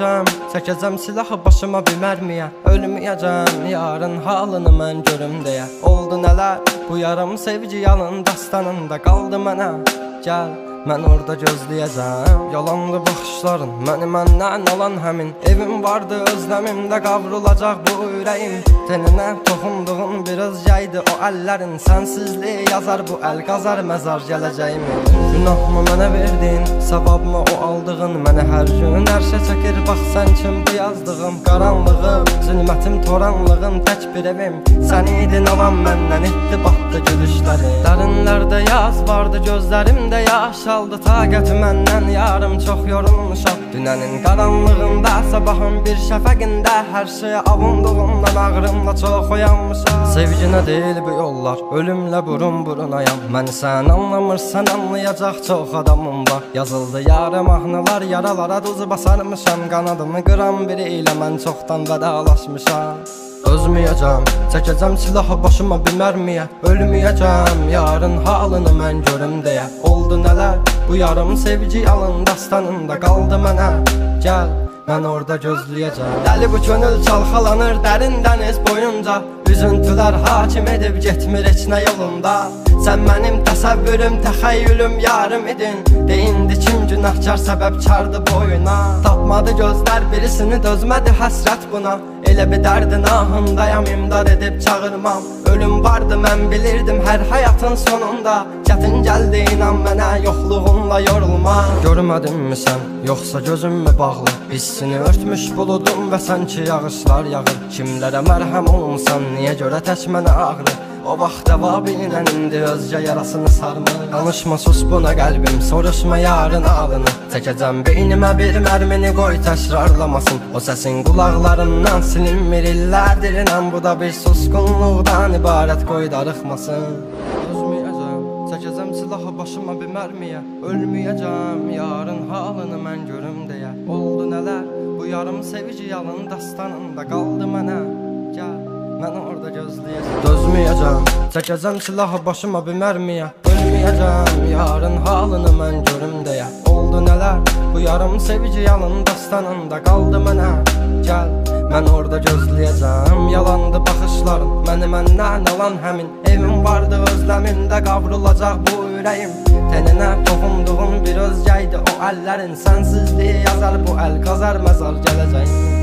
Ölməyəcəm, çəkəcəm silahı başıma bir mərmiyə. Ölməyəcəm, yarın halını mən görüm deyə. Oldu nələr, bu yarım sevgi yalın dastanında qaldı mənə. Gəl, mən orada gözləyəcəm. Yalandı baxışların, məni məndən alan həmin. Evim vardı özləmimdə qavrulacaq bu ürəyim. Teninə toxunduğun bir özgəydi o əllərin. Sənsizliyi yazar bu əl qazar məzar gələcəyimi. Günahımı mənə verdin, savabımı o aldığın. Mənə hər gün ərşə çəkir, bax sən kim bu yazdığım. Qaranlığım, zülmətim, toranlığım, tək bir evim. Sən idin alan məndən, etdi batdı gülüşlərim. Dərinlərdə yaz vardı, gözlərimdə yaş aldı. Taqəti məndən yarım çox yorulmuşam. Dünənin qaranlığında, sabahın bir şəfəqində. Hər şeyə avunduğumdan ağrımla çox oyanmışam. Sevginə deyil bu yollar, ölümlə burun burunayam. Məni sən anlamırsan, anlayacaq çox adamım var. Yazıldı yarım mahnılar, yaralara duz basarmışam. Qanadımı qıran biri ilə mən çoxdan vədalaşmışam. Özməyəcəm, çəkəcəm silahı başıma bir mərmiyə. Ölməyəcəm, yarın halını mən görüm deyə. Oldu nələr, bu yarım sevgi yalın dastanında qaldı mənə. Gəl, mən orada gözləyəcəm. Dəli bu könül çalxalanır dərin dəniz boyunca. Üzüntülər hakim edib getmir heç nə yolunda. Sən mənim təsəvvürüm, təxəyyülüm, yarım idin. Deyindi kim günahkar səbəbkardı boyuna. Tapmadı gözlər birisini, dözmədi həsrət buna. Elə bir dərdin ahındayam, imdad edib çağırmam. Ölüm vardı mən bilirdim hər həyatın sonunda. Çətin gəldi inan mənə, yoxluğunla yorulma. Görmədinmi sən, yoxsa gözüm mü bağlı? Hissini örtmüş buludum və sanki yağışlar yağır. Kimlərə mərhəm olmuşsan, niyə görə tək mənə ağrı? O vaxt dəvabinlə indi özgə yarasını sarmır. Danışma sus buna qəlbim, soruşma yarın alını. Çəkəcəm beynimə bir mərmini, qoy təkrarlamasın. O səsin qulaqlarımdan silinmir illərdir inan. Bu da bir susqunluqdan ibarət, qoy darıxmasın. Özməyəcəm, çəkəcəm silahı başıma bir mərmiyə. Ölməyəcəm, yarın halını mən görüm deyə. Oldu nələr, bu yarım sevgi yalın dastanında qaldı mənə. Gəl, mən orada gözləyəcəm. Dözməyəcəm, çəkəcəm silahı başıma bir mərmiyə. Ölməyəcəm, yarın halını mən görüm deyə. Oldu nələr, bu yarım sevgi yalın dastanında qaldı mənə. Gəl, mən orada gözləyəcəm. Yalandı baxışların, məni məndən alan həmin. Evim vardı özləmimdə qavrulacaq bu ürəyim. Teninə toxunduğun bir özgəydi o əllərin. Sənsizliyi yazar bu əl qazar məzar gələcəyim.